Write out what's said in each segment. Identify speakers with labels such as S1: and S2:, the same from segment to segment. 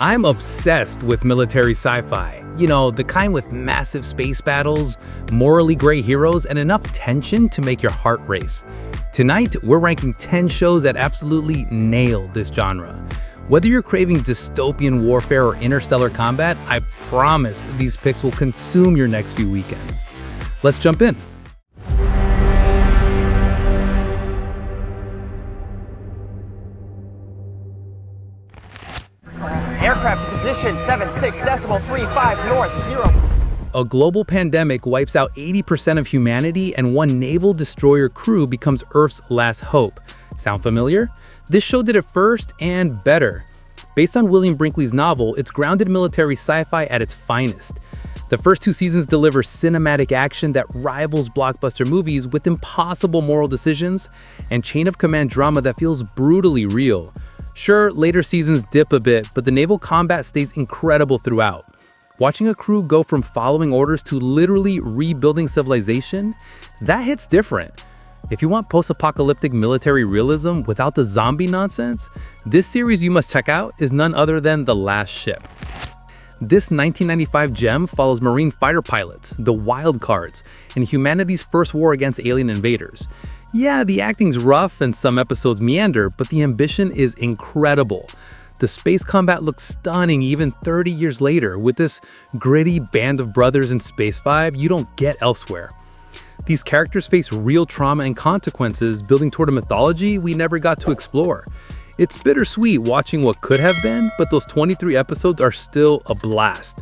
S1: I'm obsessed with military sci-fi. You know, the kind with massive space battles, morally gray heroes, and enough tension to make your heart race. Tonight, we're ranking 10 shows that absolutely nail this genre. Whether you're craving dystopian warfare or interstellar combat, I promise these picks will consume your next few weekends. Let's jump in.
S2: Aircraft position 76.35 north, 0.
S1: A global pandemic wipes out 80% of humanity, and one naval destroyer crew becomes Earth's last hope. Sound familiar? This show did it first and better. Based on William Brinkley's novel, it's grounded military sci-fi at its finest. The first 2 seasons deliver cinematic action that rivals blockbuster movies with impossible moral decisions and chain of command drama that feels brutally real. Sure, later seasons dip a bit, but the naval combat stays incredible throughout. Watching a crew go from following orders to literally rebuilding civilization, that hits different. If you want post-apocalyptic military realism without the zombie nonsense, this series you must check out is none other than The Last Ship. This 1995 gem follows Marine fighter pilots, the Wild Cards, in humanity's first war against alien invaders. Yeah, the acting's rough and some episodes meander, but the ambition is incredible. The space combat looks stunning even 30 years later, with this gritty band of brothers in space vibe you don't get elsewhere. These characters face real trauma and consequences, building toward a mythology we never got to explore. It's bittersweet watching what could have been, but those 23 episodes are still a blast.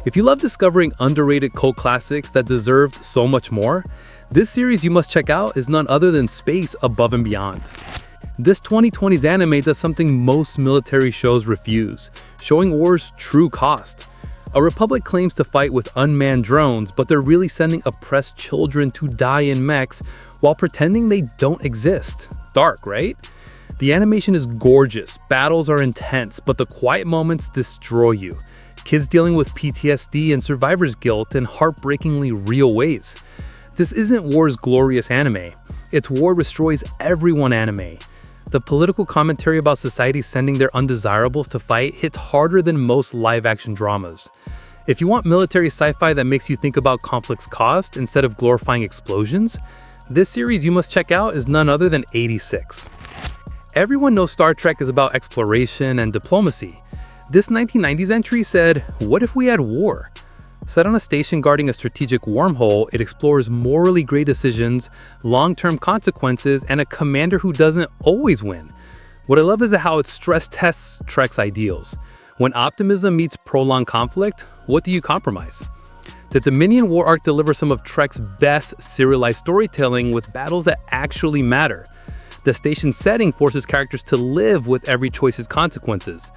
S1: If you love discovering underrated cult classics that deserved so much more, this series you must check out is none other than Space Above and Beyond. This 2020's anime does something most military shows refuse, showing war's true cost. A republic claims to fight with unmanned drones, but they're really sending oppressed children to die in mechs while pretending they don't exist. Dark, right? The animation is gorgeous, battles are intense, but the quiet moments destroy you. Kids dealing with PTSD and survivor's guilt in heartbreakingly real ways. This isn't war's glorious anime. It's war destroys everyone anime. The political commentary about society sending their undesirables to fight hits harder than most live-action dramas. If you want military sci-fi that makes you think about conflict's cost instead of glorifying explosions, this series you must check out is none other than 86. Everyone knows Star Trek is about exploration and diplomacy. This 1990s entry said, what if we had war? Set on a station guarding a strategic wormhole, it explores morally gray decisions, long-term consequences, and a commander who doesn't always win. What I love is how it stress tests Trek's ideals. When optimism meets prolonged conflict, what do you compromise? The Dominion War arc delivers some of Trek's best serialized storytelling with battles that actually matter. The station's setting forces characters to live with every choice's consequences.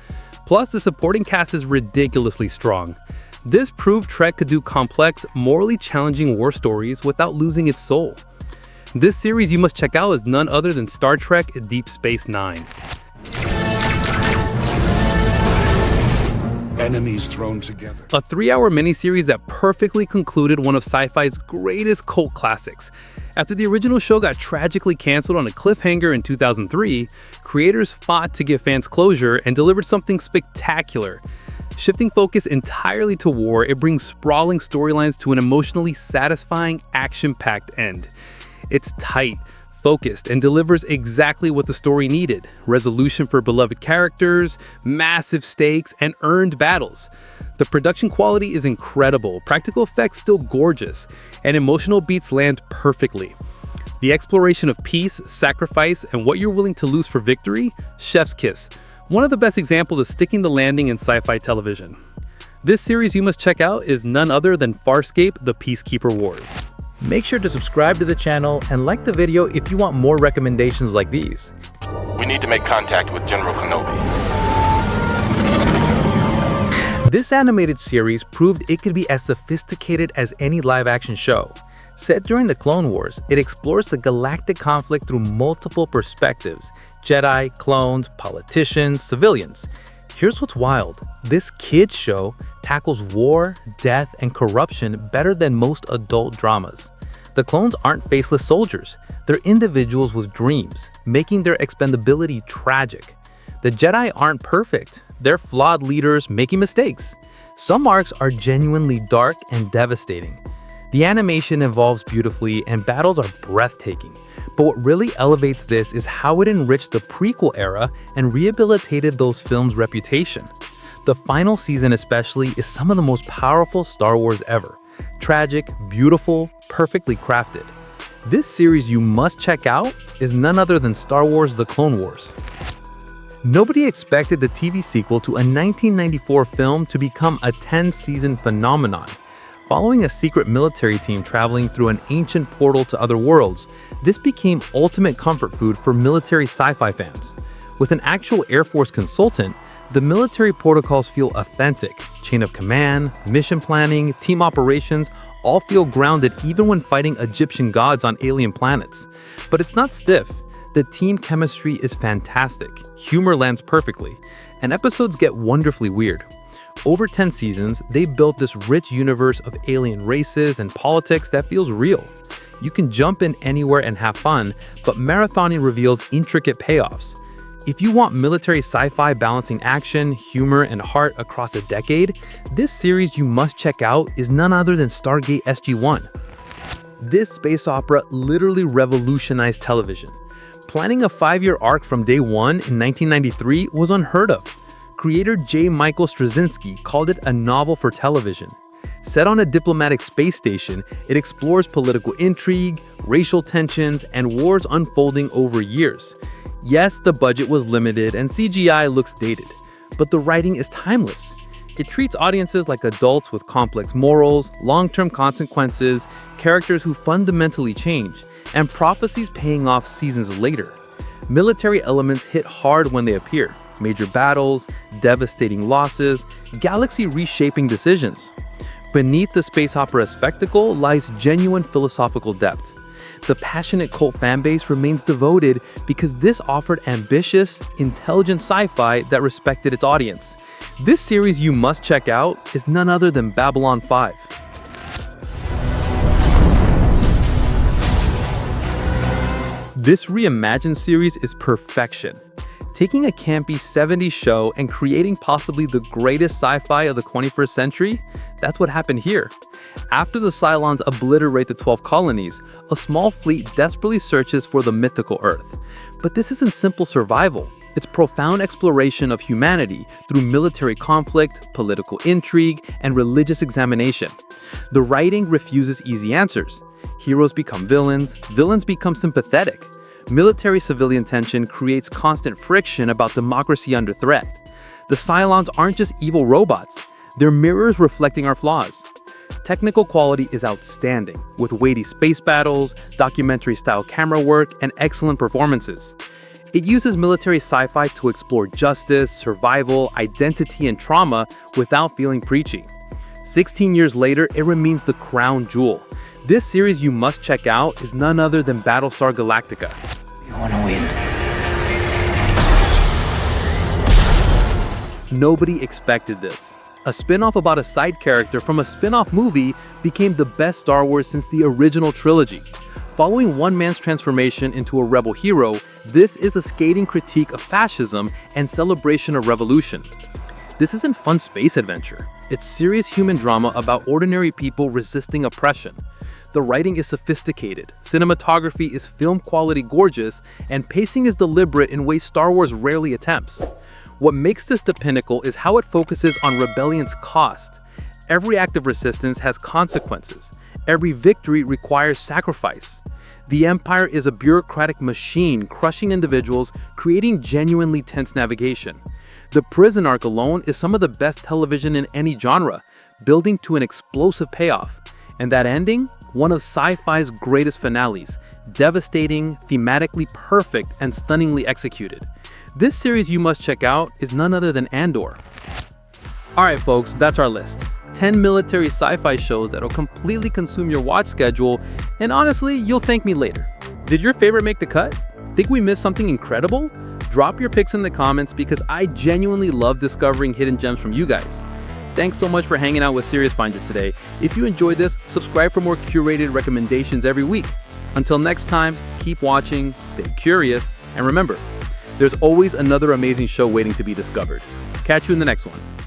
S1: Plus, the supporting cast is ridiculously strong. This proved Trek could do complex, morally challenging war stories without losing its soul. This series you must check out is none other than Star Trek Deep Space Nine.
S3: Enemies thrown together.
S1: A 3-hour miniseries that perfectly concluded one of sci-fi's greatest cult classics. After the original show got tragically canceled on a cliffhanger in 2003, creators fought to give fans closure and delivered something spectacular. Shifting focus entirely to war, it brings sprawling storylines to an emotionally satisfying, action-packed end. It's tight, focused, and delivers exactly what the story needed: resolution for beloved characters, massive stakes, and earned battles. The production quality is incredible, practical effects still gorgeous, and emotional beats land perfectly. The exploration of peace, sacrifice, and what you're willing to lose for victory, chef's kiss. One of the best examples of sticking the landing in sci-fi television. This series you must check out is none other than Farscape: The Peacekeeper Wars.
S4: Make sure to subscribe to the channel and like the video if you want more recommendations like these.
S5: We need to make contact with General Kenobi.
S4: This animated series proved it could be as sophisticated as any live-action show. Set during the Clone Wars, it explores the galactic conflict through multiple perspectives: Jedi, clones, politicians, civilians. Here's what's wild. This kids show tackles war, death, and corruption better than most adult dramas. The clones aren't faceless soldiers. They're individuals with dreams, making their expendability tragic. The Jedi aren't perfect. They're flawed leaders making mistakes. Some arcs are genuinely dark and devastating. The animation evolves beautifully and battles are breathtaking. But what really elevates this is how it enriched the prequel era and rehabilitated those films' reputation. The final season especially is some of the most powerful Star Wars ever. Tragic, beautiful, perfectly crafted. This series you must check out is none other than Star Wars: The Clone Wars. Nobody expected the TV sequel to a 1994 film to become a 10-season phenomenon. Following a secret military team traveling through an ancient portal to other worlds, this became ultimate comfort food for military sci-fi fans. With an actual Air Force consultant, the military protocols feel authentic. Chain of command, mission planning, team operations all feel grounded even when fighting Egyptian gods on alien planets. But it's not stiff. The team chemistry is fantastic, humor lands perfectly, and episodes get wonderfully weird. Over 10 seasons, they've built this rich universe of alien races and politics that feels real. You can jump in anywhere and have fun, but marathoning reveals intricate payoffs. If you want military sci-fi balancing action, humor, and heart across a decade, this series you must check out is none other than Stargate SG-1. This space opera literally revolutionized television. Planning a 5-year arc from day one in 1993 was unheard of. Creator J. Michael Straczynski called it a novel for television. Set on a diplomatic space station, it explores political intrigue, racial tensions, and wars unfolding over years. Yes, the budget was limited and CGI looks dated, but the writing is timeless. It treats audiences like adults with complex morals, long-term consequences, characters who fundamentally change, and prophecies paying off seasons later. Military elements hit hard when they appear. Major battles, devastating losses, galaxy reshaping decisions. Beneath the space opera spectacle lies genuine philosophical depth. The passionate cult fanbase remains devoted because this offered ambitious, intelligent sci-fi that respected its audience. This series you must check out is none other than Babylon 5. This reimagined series is perfection. Taking a campy 70s show and creating possibly the greatest sci-fi of the 21st century, that's what happened here. After the Cylons obliterate the 12 colonies, a small fleet desperately searches for the mythical Earth. But this isn't simple survival. It's profound exploration of humanity through military conflict, political intrigue, and religious examination. The writing refuses easy answers. Heroes become villains, villains become sympathetic. Military-civilian tension creates constant friction about democracy under threat. The Cylons aren't just evil robots, they're mirrors reflecting our flaws. Technical quality is outstanding, with weighty space battles, documentary-style camera work, and excellent performances. It uses military sci-fi to explore justice, survival, identity, and trauma without feeling preachy. 16 years later, it remains the crown jewel. This series you must check out is none other than Battlestar Galactica.
S2: You want to win.
S4: Nobody expected this. A spin-off about a side character from a spin-off movie became the best Star Wars since the original trilogy. Following one man's transformation into a rebel hero, this is a scathing critique of fascism and celebration of revolution. This isn't fun space adventure. It's serious human drama about ordinary people resisting oppression. The writing is sophisticated, cinematography is film quality gorgeous, and pacing is deliberate in ways Star Wars rarely attempts. What makes this the pinnacle is how it focuses on rebellion's cost. Every act of resistance has consequences. Every victory requires sacrifice. The Empire is a bureaucratic machine crushing individuals, creating genuinely tense navigation. The prison arc alone is some of the best television in any genre, building to an explosive payoff. And that ending? One of sci-fi's greatest finales, devastating, thematically perfect, and stunningly executed. This series you must check out is none other than Andor. Alright folks, that's our list. 10 military sci-fi shows that'll completely consume your watch schedule, and honestly, you'll thank me later. Did your favorite make the cut? Think we missed something incredible? Drop your picks in the comments because I genuinely love discovering hidden gems from you guys. Thanks so much for hanging out with Serious Finder today. If you enjoyed this, subscribe for more curated recommendations every week. Until next time, keep watching, stay curious, and remember, there's always another amazing show waiting to be discovered. Catch you in the next one.